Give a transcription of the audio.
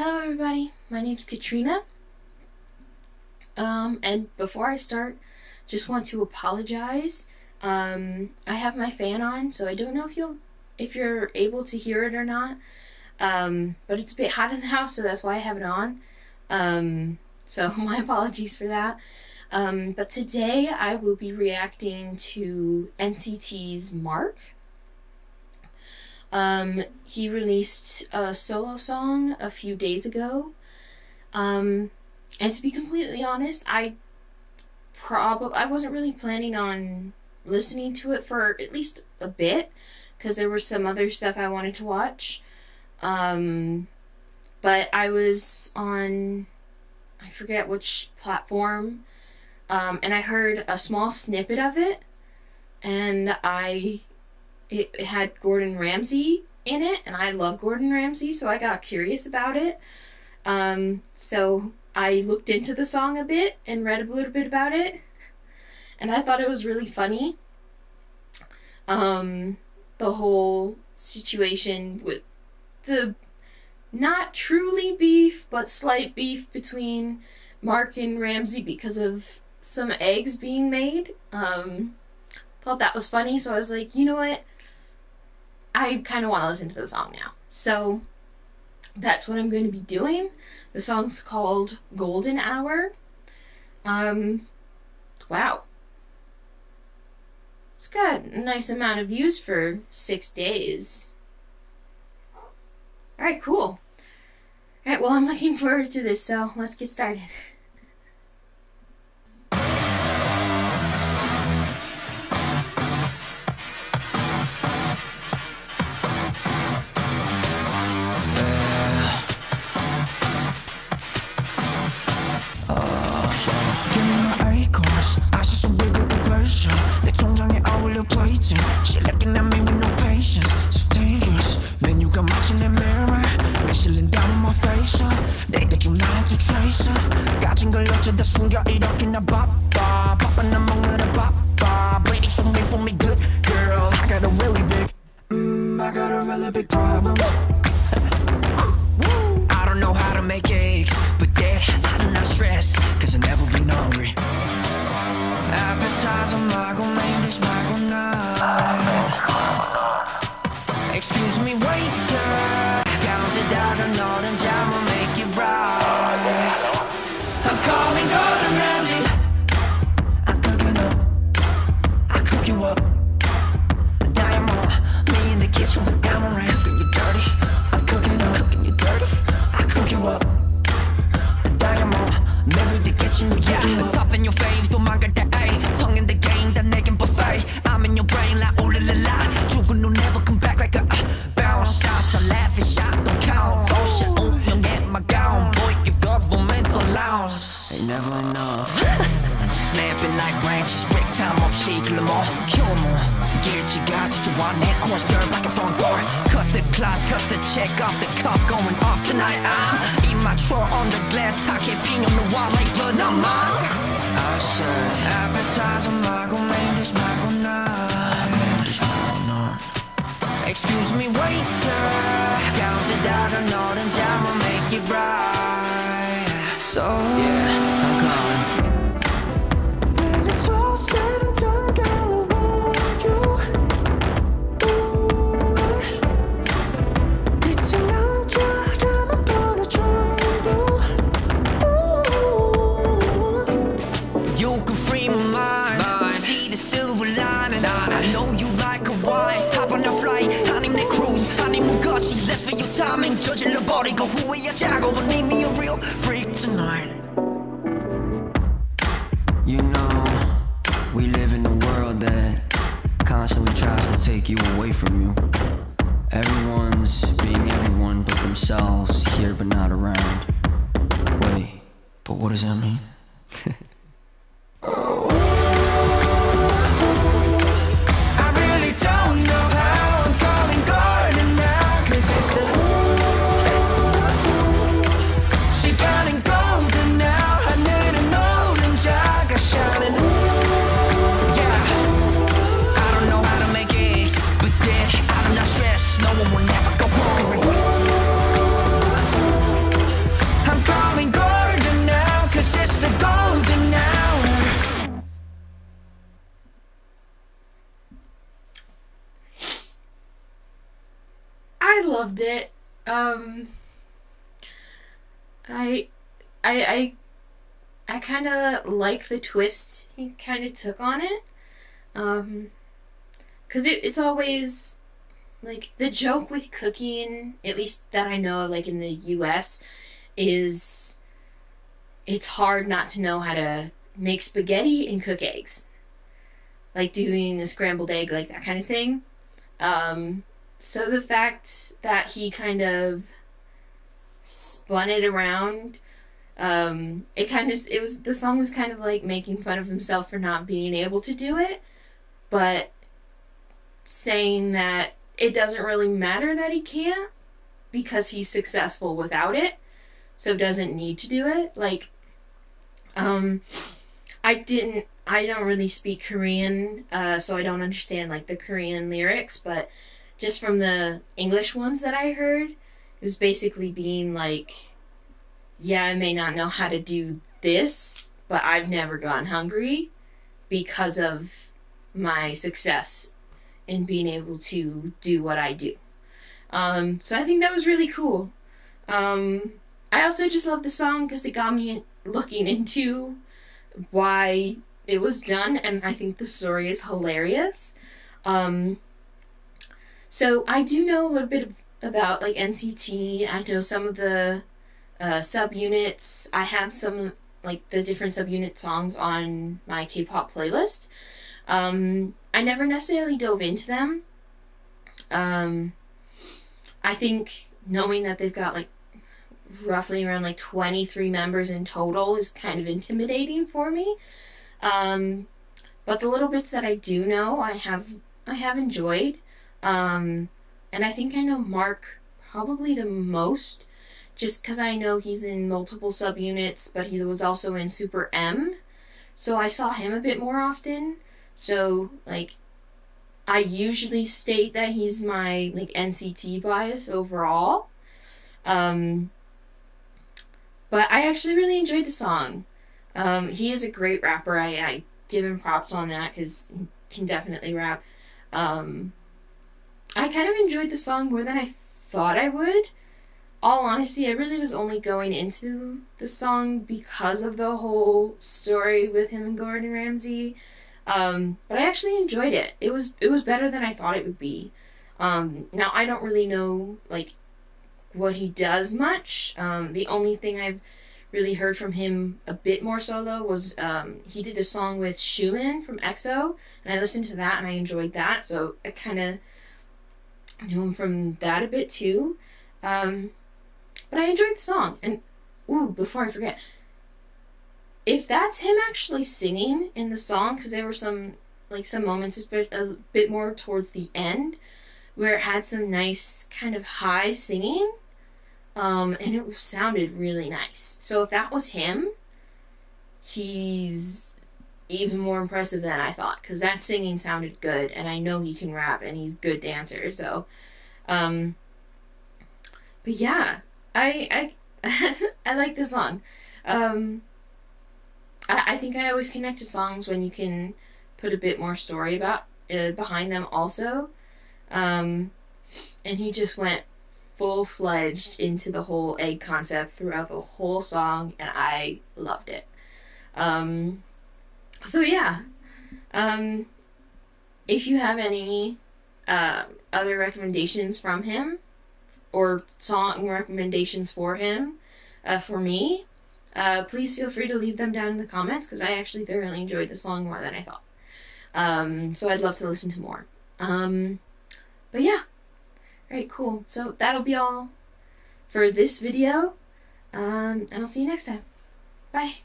Hello everybody, my name's Katrina. And before I start, just want to apologize. I have my fan on, so I don't know if you're able to hear it or not. But it's a bit hot in the house, so that's why I have it on. So my apologies for that. But today I will be reacting to NCT's Mark. He released a solo song a few days ago. And to be completely honest, I wasn't really planning on listening to it for at least a bit, because there was some other stuff I wanted to watch. But I was on, I forget which platform, and I heard a small snippet of it, and it had Gordon Ramsay in it, and I love Gordon Ramsay, so I got curious about it. So I looked into the song a bit and read a little bit about it, and I thought it was really funny. The whole situation with the not truly beef, but slight beef between Mark and Ramsay because of some eggs being made. Thought that was funny, so I was like, you know what? I kind of want to listen to the song now. So that's what I'm going to be doing. The song's called Golden Hour. Wow. It's got a nice amount of views for 6 days. Alright, cool. Alright, well, I'm looking forward to this, so let's get started. She looking at me with no patience, so dangerous. 메뉴가 matching the mirror. 매실린 담은 my face. 내가 좀 나한테 tracer. 가진 걸 어쩌다 숨겨 이렇게 나 바빠. 바빠 나 먹느라 바빠. Pretty show me for me good girl. I got a really big problem. I don't know how to make eggs, but that I do not stress, cause I've never been hungry. Appetizer 말고 main dish 말고 Excuse me, waiter. 가운데다가 너는 잠을 make it right. I'm calling Gordon Ramsay. I'm cooking up. I cook you up. Diamond, me in the kitchen with diamond rings. Cooking you dirty. I'm cooking up. Cooking you dirty. I cook you up. Diamond, maybe the kitchen with you. Top in your face, 도망갈 때, ayy. Tongue in the game, 다 내겐 buffet. I'm in your brain like ooh la la la. 죽은 눈 never come back like a bounce. Stop to laugh and shot, don't count. Oh shit, 운명의 my gown. Boy, you've got moments allowance. Ain't never enough. Snapping like branches, break time 없이 kill 'em all, kill 'em all. 일찌가 지쳐와 내 course 별밖에 phone board. Cut the clock, cut the check off the cuff, going off tonight. I'm immature on the glass, 타게 피녀는 wild like blood on mine. I said appetizer 말고 main dish 말고 Excuse me, waiter. 가운데다가 너는 잠을 make it right. So yeah, I'm gone. When it's all said and done, girl, I want you. 끝을 남자라면 보내줘. You can free my mind. See the silver lining. I know you like Hawaii. Hop on the flight. 아님 내 cruise. 아님 무거지. Let's for your timing. 저질러 버리고 후회하자고. I need me a real freak tonight. You know, we live in a world that constantly tries to take you away from you. Everyone's being everyone but themselves, here but not around. Wait, but what does that mean? No one will never go hungry. loved it. I I kind of like the twist he kind of took on it. Cause it's always like the joke with cooking, at least that I know, like in the U.S., is it's hard not to know how to make spaghetti and cook eggs, like doing the scrambled egg, like that kind of thing. So the fact that he kind of spun it around, the song was kind of like making fun of himself for not being able to do it, but saying that it doesn't really matter that he can't because he's successful without it, so doesn't need to do it. Like, I don't really speak Korean, so I don't understand like the Korean lyrics, but just from the English ones that I heard, it was basically being like, yeah, I may not know how to do this, but I've never gone hungry because of my success in being able to do what I do. So I think that was really cool. I also just love the song because it got me looking into why it was done, and I think the story is hilarious. So I do know a little bit about like NCT. I know some of the subunits. I have some like the different subunit songs on my K-pop playlist. I never necessarily dove into them. I think knowing that they've got like roughly around like 23 members in total is kind of intimidating for me. But the little bits that I do know, I have enjoyed. And I think I know Mark probably the most, just because I know he's in multiple subunits, but he was also in Super M, so I saw him a bit more often. So, like, I usually state that he's my, like, NCT bias overall. But I actually really enjoyed the song. He is a great rapper. I give him props on that, because he can definitely rap. I kind of enjoyed the song more than I thought I would. All honesty, I really was only going into the song because of the whole story with him and Gordon Ramsay. But I actually enjoyed it. It was better than I thought it would be. Now I don't really know like what he does much. The only thing I've really heard from him a bit more solo was he did a song with Schumann from EXO, and I listened to that and I enjoyed that. So I kind of knew him from that a bit too. But I enjoyed the song. And, ooh, before I forget, if that's him actually singing in the song, because there were some moments a bit more towards the end where it had some nice kind of high singing, and it sounded really nice. So if that was him, he's even more impressive than I thought, because that singing sounded good, and I know he can rap, and he's a good dancer, so, but yeah, I like the song. I think I always connect to songs when you can put a bit more story about behind them also, and he just went full-fledged into the whole egg concept throughout the whole song, and I loved it. So yeah, if you have any other recommendations from him, or song recommendations for him, for me, please feel free to leave them down in the comments, because I actually thoroughly enjoyed the song more than I thought. So I'd love to listen to more. But yeah. Alright, cool. So that'll be all for this video, and I'll see you next time. Bye!